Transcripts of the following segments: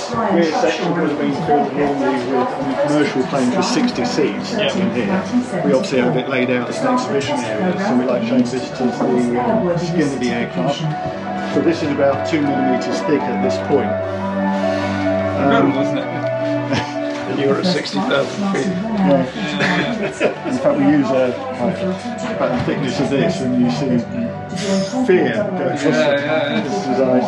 this rear section would have been filled normally with commercial planes with 60 seats in here. We obviously have it laid out as an exhibition area, so we like showing visitors the skin of the aircraft. So this is about 2 millimetres thick at this point. Wasn't it? And you're at 60,000 feet. Yeah. In fact, we use about the thickness of this, and you see fear go across this design.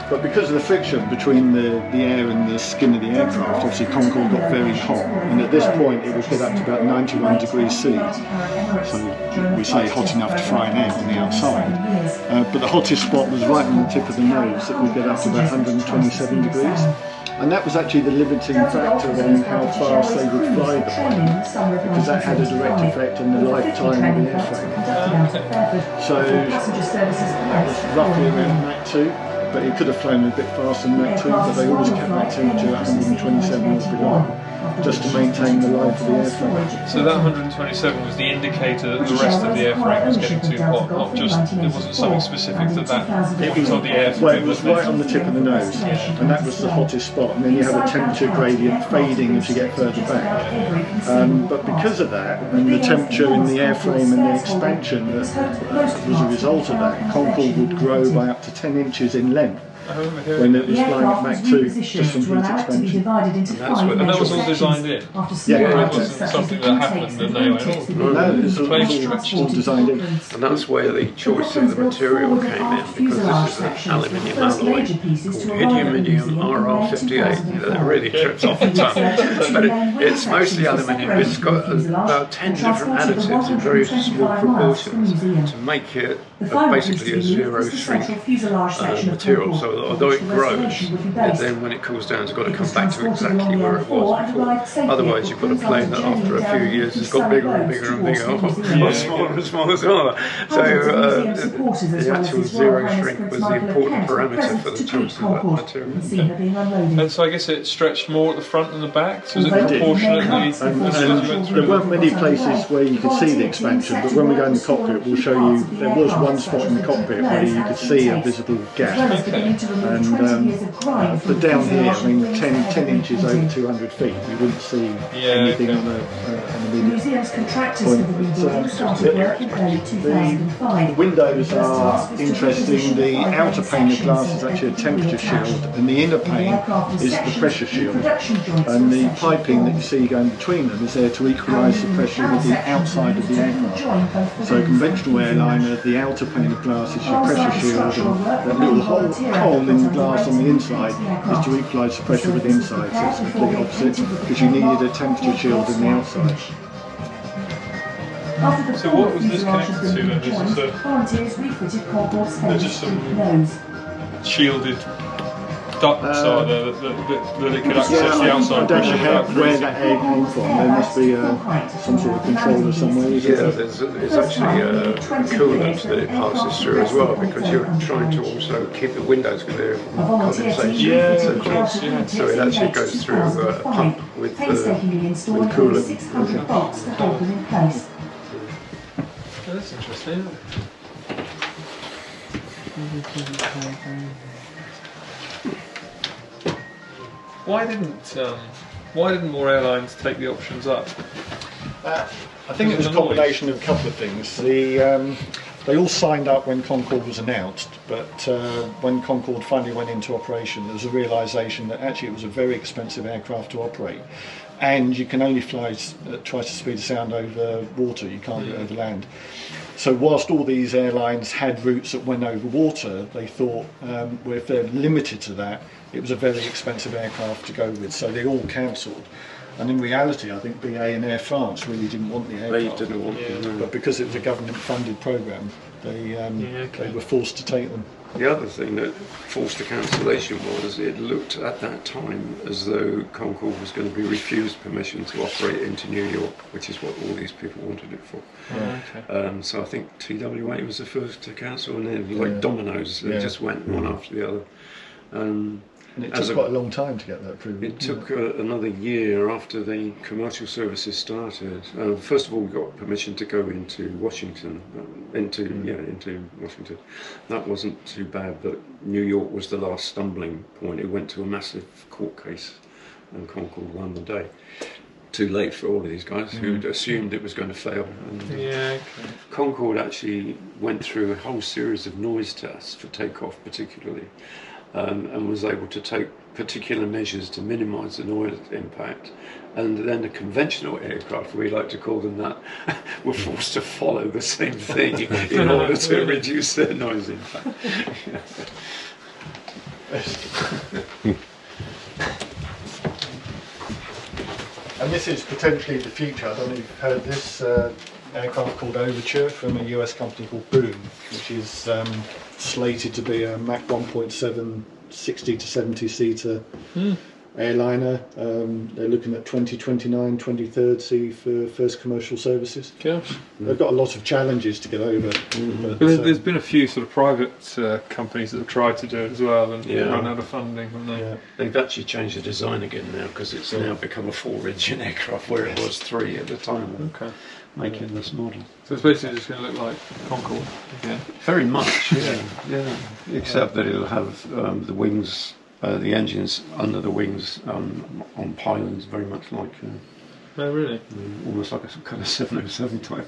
But because of the friction between the air and the skin of the aircraft, obviously Concorde got very hot, and at this point it would get up to about 91 degrees C. So we say hot enough to fry an egg on the outside. But the hottest spot was right on the tip of the nose. It would get up to about 127 degrees. And that was actually the limiting factor on how fast they would fly the plane, because that had a direct effect on the lifetime of the airframe. So that was roughly around Mach 2, but it could have flown a bit faster than Mach 2, but they always kept that temperature at 127 or below, just to maintain the life of the airframe. So that 127 was the indicator that the rest of the airframe was getting too hot, not just, it wasn't something specific to that. It was on the airframe. Well, it was right on the tip of the nose, and that was the hottest spot, and then you have a temperature gradient fading as you get further back. But because of that, and the temperature in the airframe and the expansion that was a result of that, Concorde would grow by up to 10 inches in length. When it was flying at Mach 2, just from heat expansion. And that was all designed in? Yeah, it wasn't something that happened and they went, oh, no, it was all designed in. And that's where the choice of the material came in, because this is an aluminium alloy called Hidium RR58 that really trips off the tongue. But it's mostly aluminium. It's got about 10 different additives in very small proportions to make it basically a zero shrink material. So although it grows, then when it cools down, it's got to come back to exactly where it was before. Otherwise, you've got a plane that after a few years has got bigger and bigger and bigger, or smaller and smaller and smaller. So the actual zero shrink was the important parameter for the choice of that material. And so I guess it stretched more at the front than the back, so was it proportionately? There weren't many places where you could see the expansion, but when we go in the cockpit, we'll show you, there was one spot in the cockpit where you could see a visible gap. But down here, I mean, 10 inches over 200 feet, you wouldn't see anything on the museum's contractors for the windows are interesting. The outer pane of glass is actually a temperature shield, and the inner pane is the pressure shield. And the piping that you see going between them is there to equalise the pressure with the outside of the aircraft. So a conventional airliner, the outer pane of glass is your pressure shield, and that little hole in the glass on the inside is to equalise the pressure with the inside. So it's the complete opposite, because you needed a temperature shield in the outside. So what was this connected to then? There's just some shielded ducts are there that it could access the outside I don't pressure know where that air came from. There must be some sort of controller somewhere. Yeah, there's actually a coolant that it passes through as well, because you're trying to also keep the windows clear from condensation. So it actually goes through a pump with coolant. That's interesting. Why didn't more airlines take the options up? I think it was a combination of a couple of things. They all signed up when Concorde was announced, but when Concorde finally went into operation, there was a realisation that actually it was a very expensive aircraft to operate, and you can only fly at twice the speed of sound over water. You can't do it over land. So whilst all these airlines had routes that went over water, they thought, well, if they're limited to that, it was a very expensive aircraft to go with, so they all cancelled. And in reality, I think BA and Air France really didn't want the aircraft. They didn't want them. But because it was a government-funded programme, they were forced to take them. The other thing that forced the cancellation was it looked at that time as though Concorde was going to be refused permission to operate into New York, which is what all these people wanted it for. So I think TWA was the first to cancel, and then like dominoes, they just went one after the other. And it took quite a long time to get that approved. It took another year after the commercial services started. First of all, we got permission to go into Washington, into Washington. That wasn't too bad, but New York was the last stumbling point. It went to a massive court case, and Concorde won the day. Too late for all of these guys who'd assumed it was going to fail. And, Concorde actually went through a whole series of noise tests for takeoff, particularly. And was able to take particular measures to minimise the noise impact. And then the conventional aircraft, we like to call them that, were forced to follow the same thing in order to reduce their noise impact. And this is potentially the future. I don't know if you've heard this aircraft called Overture from a US company called Boom, which is slated to be a Mach 1.7 60 to 70 seater airliner. They're looking at 2029, 2030 for first commercial services. Gosh. They've got a lot of challenges to get over. But there's been a few sort of private companies that have tried to do it as well and run out of funding, haven't they? Yeah. They've actually changed the design again now because it's now become a 4-engine aircraft where it was 3 at the time. Okay. Making this model. So it's basically just going to look like Concorde again. Very much, yeah. Except that it'll have the wings, the engines under the wings on pylons, very much like. Oh, really? Almost like a kind of 707 type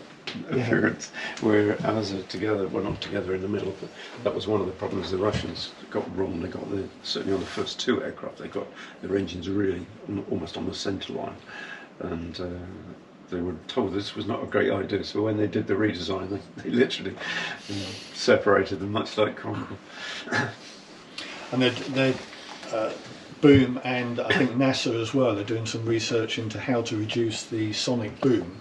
appearance, where ours are together. Well, not together in the middle, but that was one of the problems the Russians got wrong. They got certainly on the first 2 aircraft, they got their engines really almost on the centre line, and. They were told this was not a great idea, so when they did the redesign, they literally separated them, much like Concorde. And they're Boom and I think NASA as well are doing some research into how to reduce the sonic boom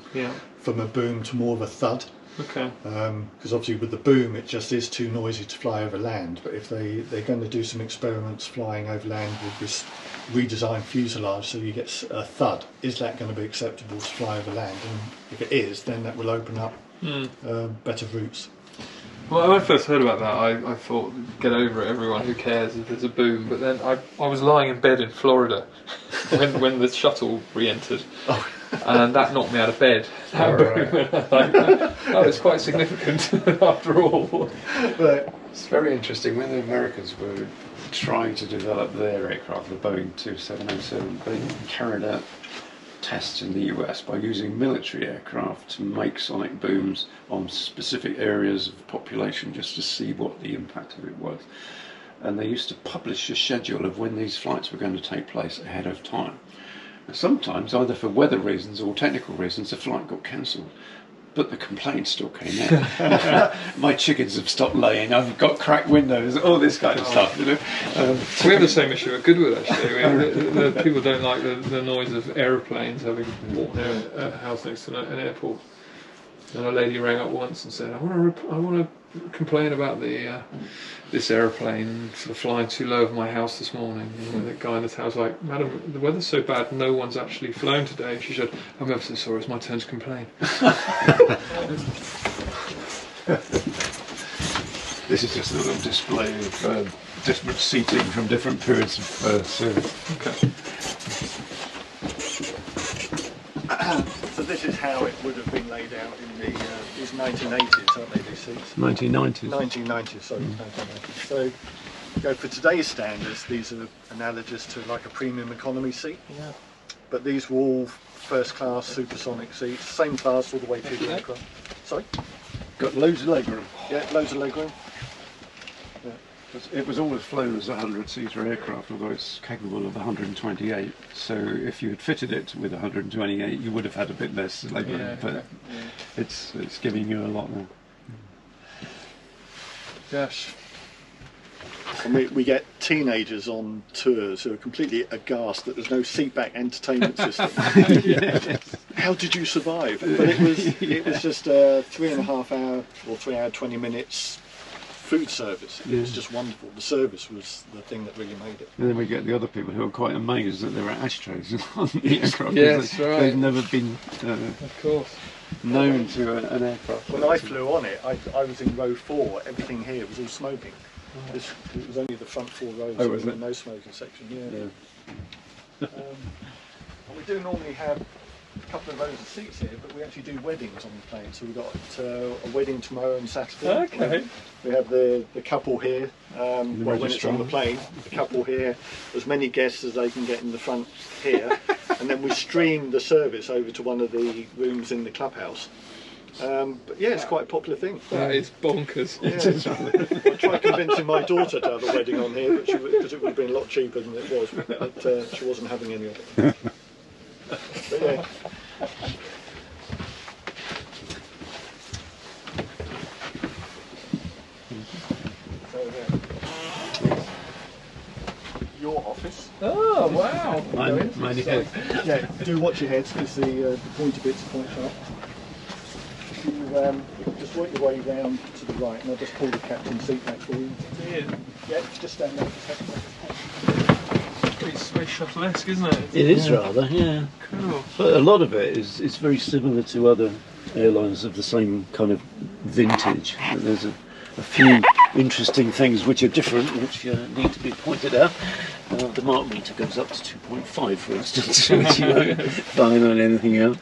from a boom to more of a thud. Okay. Because obviously with the boom it just is too noisy to fly over land, but if they're going to do some experiments flying over land with this redesigned fuselage so you get a thud, is that going to be acceptable to fly over land? And if it is, then that will open up better routes. Well, when I first heard about that, I thought, get over it, everyone, who cares if there's a boom? But then I was lying in bed in Florida when the shuttle re-entered. Oh. And that knocked me out of bed. That was quite significant after all. But it's very interesting. When the Americans were trying to develop their aircraft, the Boeing 707, they carried out tests in the US by using military aircraft to make sonic booms on specific areas of the population just to see what the impact of it was. And they used to publish a schedule of when these flights were going to take place ahead of time. Sometimes, either for weather reasons or technical reasons, the flight got cancelled, but the complaints still came in. My chickens have stopped laying, I've got cracked windows, all this kind of stuff. You know? We have the same issue at Goodwood, actually. The people don't like the noise of aeroplanes, having walked near a house next to an airport. And a lady rang up once and said, I want to complain about this aeroplane sort of flying too low over my house this morning. And the guy in the tower was like, Madam, the weather's so bad, no one's actually flown today. She said, I'm ever so sorry, it's my turn to complain. This is just a little display of different seating from different periods of service. Okay. So this is how it would have been laid out in the these 1980s, aren't they, these seats? 1990s. 1990s, sorry, 1990s. So, for today's standards, these are analogous to like a premium economy seat. Yeah. But these were all first-class supersonic seats, same class all the way through the aircraft. Sorry? Got loads of legroom. Yeah, loads of legroom. It was always flown as a 100-seater aircraft, although it's capable of 128. So if you had fitted it with 128, you would have had a bit less legroom, but it's giving you a lot more. Gosh. And we get teenagers on tours who are completely aghast that there's no seatback entertainment system. How did you survive? But it was just a 3.5 hour or 3 hour 20 minutes food service. It was just wonderful. The service was the thing that really made it. And then we get the other people who are quite amazed that there are ashtrays on the aircraft. Yes, right. They've never been of course. known to an aircraft. When I flew on it, I was in row 4. Everything here was all smoking. It was only the front 4 rows. Oh, was and it? No smoking section. Yeah. We do normally have a couple of rows of seats here, but we actually do weddings on the plane. So we've got a wedding tomorrow and Saturday. Okay. We have the couple here. Well, when it's on the plane, the couple here, as many guests as they can get in the front here, and then we stream the service over to one of the rooms in the clubhouse. But yeah, it's quite a popular thing. That is bonkers. Yeah. I tried convincing my daughter to have a wedding on here, but because it would have been a lot cheaper than it was, but she wasn't having any of it. But yeah. So there. Your office. Oh wow! Mine is. Yeah, do watch your heads because the pointy bits are quite sharp. You just work your way round to the right, and I'll just pull the captain's seat back for you. Yeah, just stand there for a second. Pretty space shuttle-esque, isn't it? It is rather, yeah. Cool. But a lot of it is very similar to other airlines of the same kind of vintage. There's a few interesting things which are different, which need to be pointed out. The mark meter goes up to 2.5, for instance, which you won't find on anything else.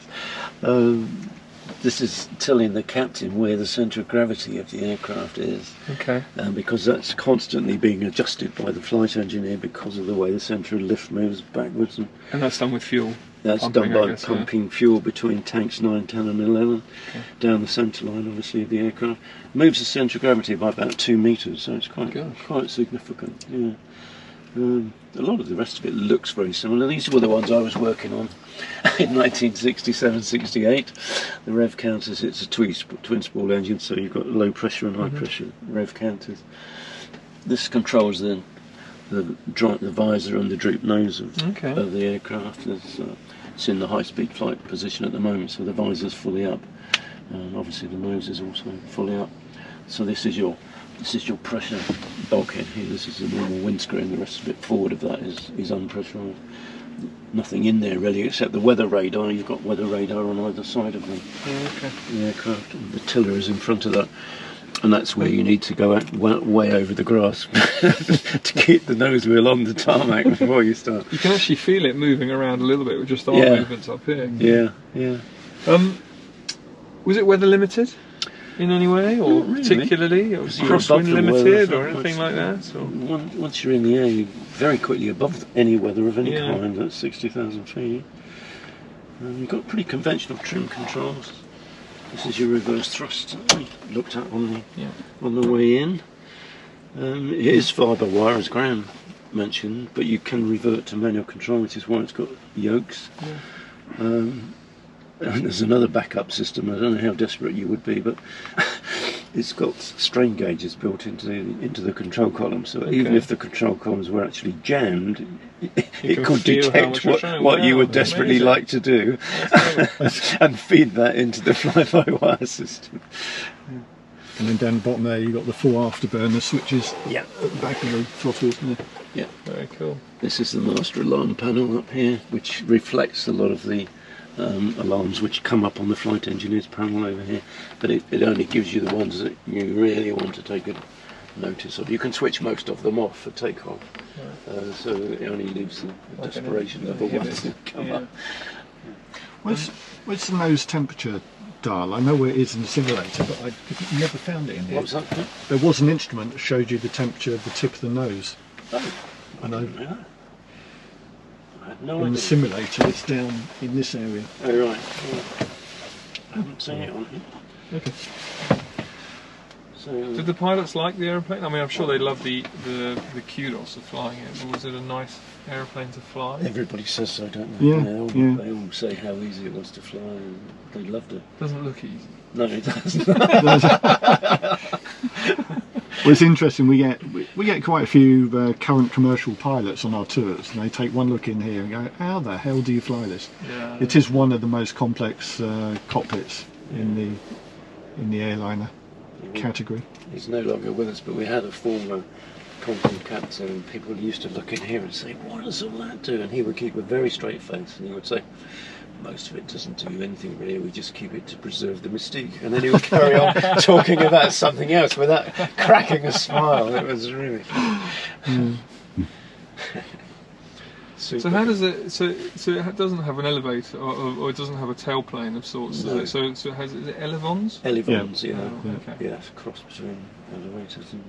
This is telling the captain where the centre of gravity of the aircraft is. Okay. Because that's constantly being adjusted by the flight engineer because of the way the centre of lift moves backwards. And that's done with fuel? That's pumping, done by guess, pumping fuel between tanks 9, 10 and 11 down the centre line, obviously, of the aircraft. Moves the centre of gravity by about 2 metres, so it's quite significant. Yeah. A lot of the rest of it looks very similar. These were the ones I was working on in 1967-68. The rev counters, it's a twin spool engine, so you've got low pressure and high pressure rev counters. This controls the visor and the droop nose of the aircraft. It's in the high speed flight position at the moment, so the visor's fully up. Obviously the nose is also fully up. So this is your pressure bulkhead here. This is a normal windscreen. The rest of it forward of that is unpressurised. Nothing in there really except the weather radar. You've got weather radar on either side of the aircraft. And the tiller is in front of that, and that's where you need to go out way over the grass to keep the nose wheel on the tarmac before you start. You can actually feel it moving around a little bit with just arm movements up here. Yeah. Was it weather limited in any way, or Not really. particularly, or crosswind limited, or anything like that? Or? Once you're in the air, you're very quickly above any weather of any kind at 60,000 feet. You've got pretty conventional trim controls. This is your reverse thrust that we looked at on the way in. It is fibre wire, as Graham mentioned, but you can revert to manual control, which is why it's got yokes. And there's another backup system. I don't know how desperate you would be, but it's got strain gauges built into the control column. So even if the control columns were actually jammed, it could detect what you would desperately like to do and feed that into the fly-by-wire system. And then down the bottom there, you've got the 4 afterburner switches at the back of the throttle. Yeah, very cool. This is the master alarm panel up here, which reflects a lot of the alarms which come up on the flight engineer's panel over here, but it only gives you the ones that you really want to take a notice of. You can switch most of them off for takeoff, so it only leaves the desperation of the ones that come up. Where's the nose temperature dial? I know where it is in the simulator, but I never found it in here. What was that? There was an instrument that showed you the temperature of the tip of the nose. I know. In the simulator, it's down in this area. Oh right. I haven't seen it on here. Okay. So, did the pilots like the aeroplane? I mean, I'm sure they loved the kudos of flying it, but was it a nice aeroplane to fly? everybody says so, don't they? Yeah, They all say how easy it was to fly, and they loved it. Doesn't look easy. No, it doesn't. Well, it's interesting. We get quite a few current commercial pilots on our tours, and they take one look in here and go, "How the hell do you fly this?" Yeah. It is one of the most complex cockpits in the airliner category. He's no longer with us, but we had a former Concorde captain, and people used to look in here and say, "What does all that do?" And he would keep a very straight face, and he would say, most of it doesn't do anything really. We just keep it to preserve the mystique, and then he would carry on talking about something else without cracking a smile. It was really funny. So how does it? So it doesn't have an elevator, or it doesn't have a tailplane of sorts. No. Does it? So it has, is it elevons? Elevons, yeah. Oh, okay. Yeah, it's a cross between elevators and.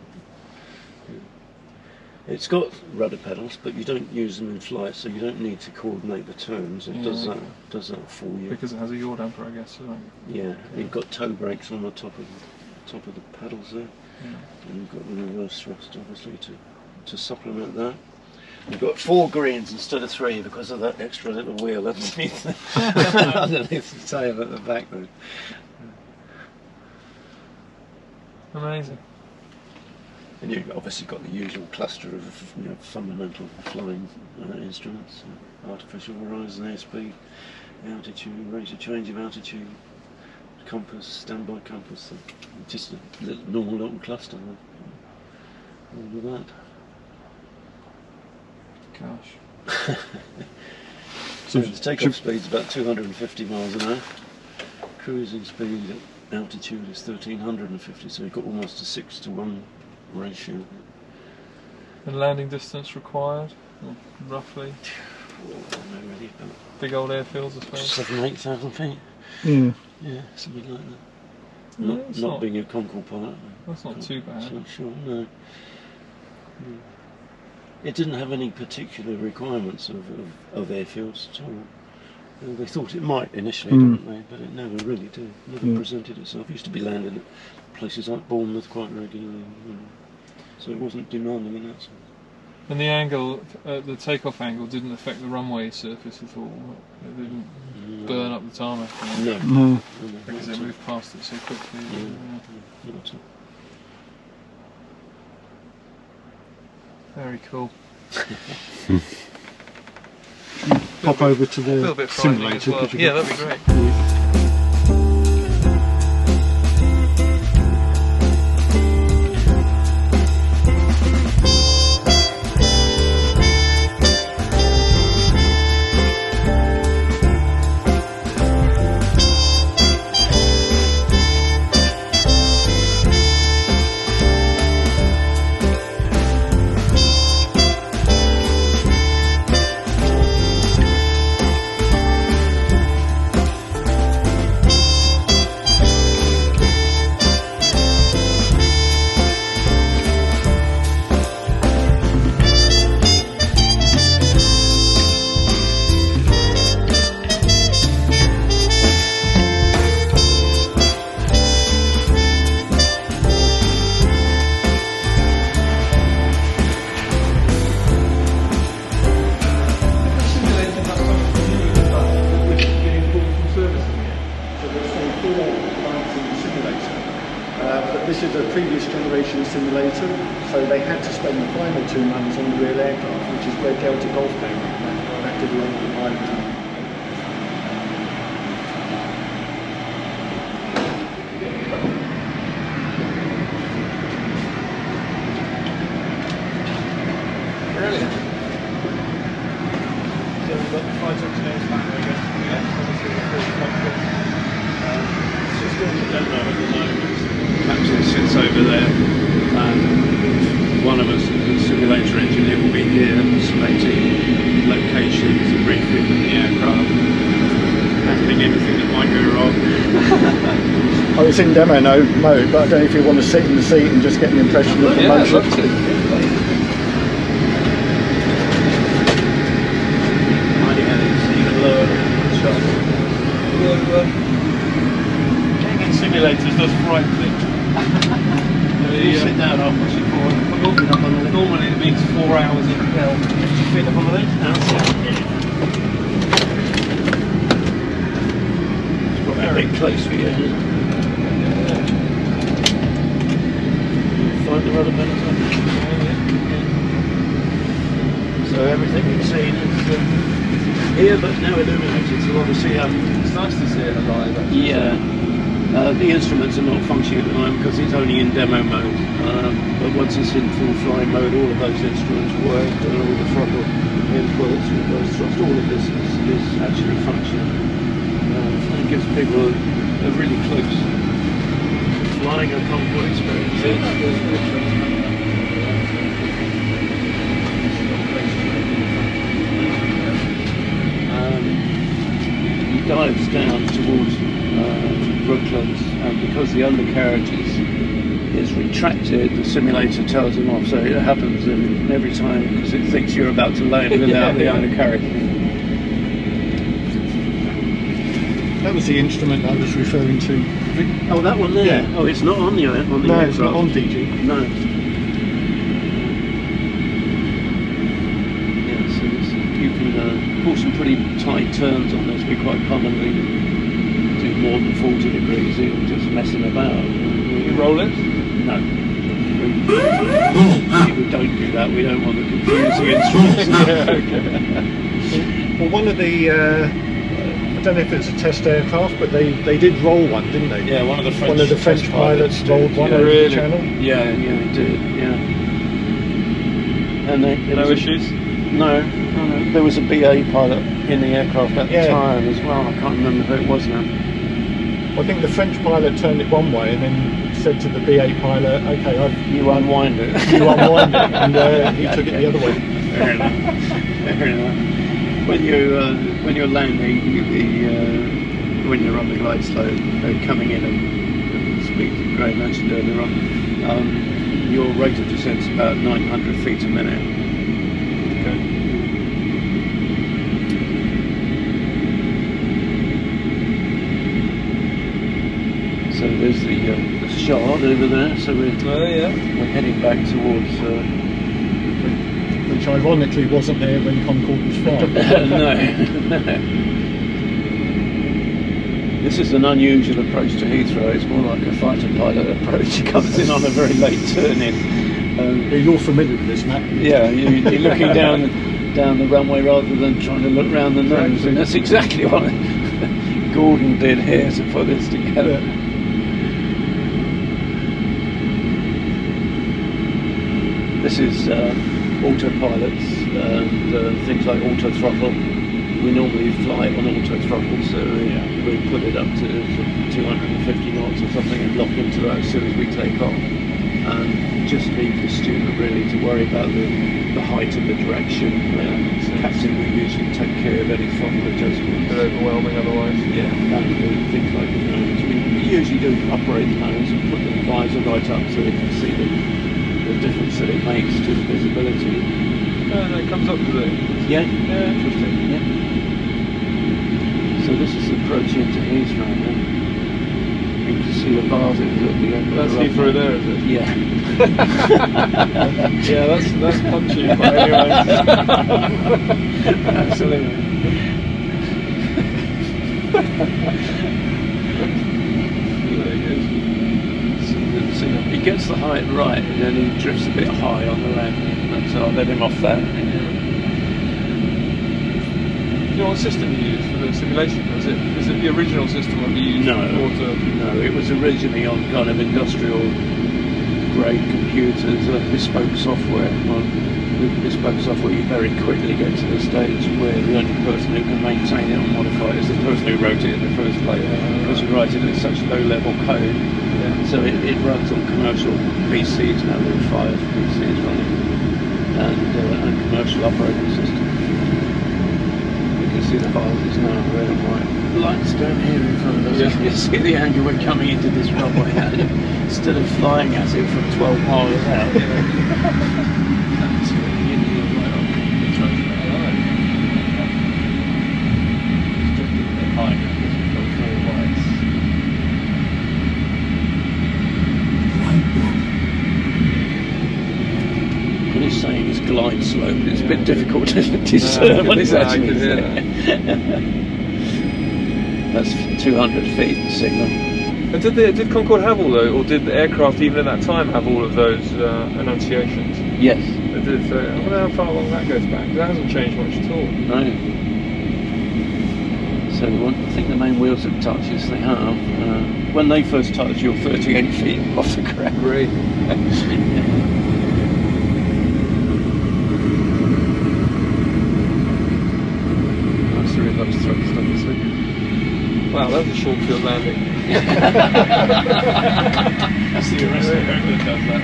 It's got rudder pedals, but you don't use them in flight, so you don't need to coordinate the turns. It does that for you. Because it has a yaw damper, I guess. Right? Yeah, you've got toe brakes on the top of the pedals there, and you've got the reverse thrust, obviously, to supplement that. You've got 4 greens instead of 3 because of that extra little wheel underneath the tail at the back there. Amazing. And you've obviously got the usual cluster of fundamental flying instruments: artificial horizon, airspeed, altitude, rate of change of altitude, compass, standby compass, just a normal little cluster. All of that. Gosh. So the takeoff speed's about 250 miles an hour. Cruising speed at altitude is 1350, so you've got almost a 6-to-1 ratio. And landing distance required, roughly? No, really, about Big old airfields, I suppose. 7,000-8,000 feet. Yeah, something like that. Not being a Concorde pilot. That's not too bad. Not sure, no. It didn't have any particular requirements of airfields at all. They thought it might initially, didn't they? But it never really did. Never presented itself. It used to be landed at places like Bournemouth quite regularly. So it wasn't demanding in that sense. And the angle, the takeoff angle, didn't affect the runway surface at all? It didn't burn up the tarmac? No. Because it moved past it so quickly. Not at all. Very cool. Pop over to A little the bit frightening as simulator. well. could you Yeah, go- that'd be great. This is a previous generation simulator, so they had to spend the final 2 months on the real aircraft, which is where Delta Golf came in. That did a lot of the piloting. Brilliant. So we've got the flight engineers back there again. Yeah, obviously the full cockpit. It's just doing the demo at the moment. Captain sits over there, and one of us, the simulator engineer, will be here selecting locations and briefing the aircraft, handling anything that might go wrong. Oh, it's in demo mode, but I don't know if you want to sit in the seat and just get an impression of the Yeah, I'd motion. love to. Getting in simulators does frighten me. Sit down, I'll push it forward. Normally it means 4 hours in hell. Lift your feet up on the It's probably a big place for you. Find the rudder pedals on. So everything you've seen is here, but now illuminated. So obviously, It's nice to see it alive, actually. yeah. The instruments are not functioning at the moment because it's only in demo mode. But once it's in full flying mode, all of those instruments work, and all the throttle inputs, all those thrust, all of this is actually functioning. it gives people a really close flying a Concorde experience. He dives down towards Brooklands, and because the undercarriage is retracted, the simulator tells him off. So it happens every time because it thinks you're about to land without the undercarriage. That was the instrument I was referring to. Oh, that one there. Yeah. Oh, it's not on the No, it's not on DG. No. Yeah, so you can pull some pretty tight turns on this. We quite commonly do more than 40 degrees even just messing about. You roll it? No. We don't do that. We don't want to confuse the instruments. Yeah, okay. Well, one of the, I don't know if it's a test aircraft, but they did roll one, didn't they? Yeah, one of the French pilots rolled one Yeah, over really? the channel. Yeah, they did. Yeah. And No issues? No. There was a BA pilot in the aircraft at the time as well. I can't remember who it was now. Well, I think the French pilot turned it one way and then said to the BA pilot, "Okay, You unwind it. you unwind it," and he took it the other way. Fair enough. Fair enough. When you're landing, when you're on the glide slope, coming in and speed that Gray mentioned earlier on, your rate of descent is about 900 feet a minute. Okay. So there's the shard over there. So we're heading back towards. Which ironically wasn't there when Concorde was flying. No. This is an unusual approach to Heathrow. It's more like a fighter pilot approach. He comes in on a very late turn-in. You're familiar with this, Matt? Yeah, you're looking down the runway rather than trying to look round the nose, and that's exactly what Gordon did here to put this together. Yeah. This is autopilots and things like auto throttle. We normally fly on auto throttle, so we put it up to 250 knots or something and lock into that as soon as we take off. And just leave the student really to worry about the height and the direction. Captain will usually take care of any throttle adjustments. They're overwhelming otherwise. Yeah, and things like the nose. We usually do operate the nose and put the visor right up so they can see the difference that it makes to the visibility. And it comes up to it. Yeah. Yeah, interesting. Yeah. So this is the approach into Heathrow now. You can see the bars at the end. That's Heathrow there, is it? Yeah. Yeah, that's punchy, but anyway. Absolutely. There he is. So he gets the height right, and then he drifts a bit high on the landing, and so I'll let him off that. You know what system you use for the simulation? Is it the original system that you used? No, it was originally on kind of industrial grade computers, bespoke software. With bespoke software, you very quickly get to the stage where the only person who can maintain it or modify it is the person who wrote it in the first place, because you write it in such low-level code. Yeah. So it runs on commercial PCs now. There are 5 PCs running, and commercial operating systems. You see the bars now red and white. Lights down here in front of us. Yeah. You see the angle we're coming into this runway at, instead of flying at it from 12 miles out. That's really India right on the junction. It's just a bit higher because we've got 4 lights. What he's saying is glide slope. It's a bit difficult to discern what he's actually saying. That's 200 feet the signal. And did Concorde have all those, or did the aircraft even at that time have all of those annunciations? Yes. It did. So I wonder how far along that goes back. That hasn't changed much at all. No. So I think the main wheels have touched. Yes, they have. When they first touched, you're 38 feet off the ground. Great. Wow, Wow, that was a short field landing. I see the rest of everyone does that.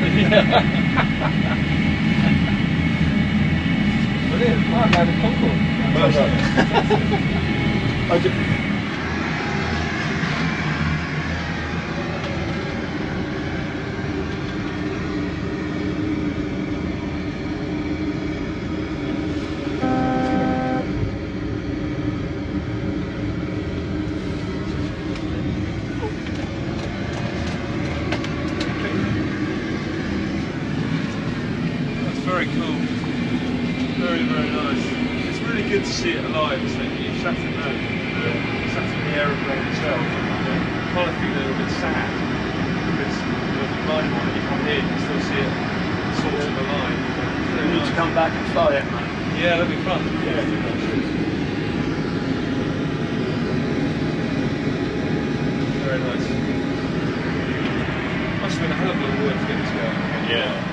Brilliant. Wow, I landed Concorde. Well done. Very cool. Very, very nice. It's really good to see it alive, isn't it? You sat in the aeroplane itself. You kind of feel a little bit sad because the blind one, when you come here, you can still see it sort of alive. You need to come back and fly it, mate. Yeah, that'd be fun. Yeah, I think that's it. Very nice. Must have been a hell of a lot of work to get this going. Yeah.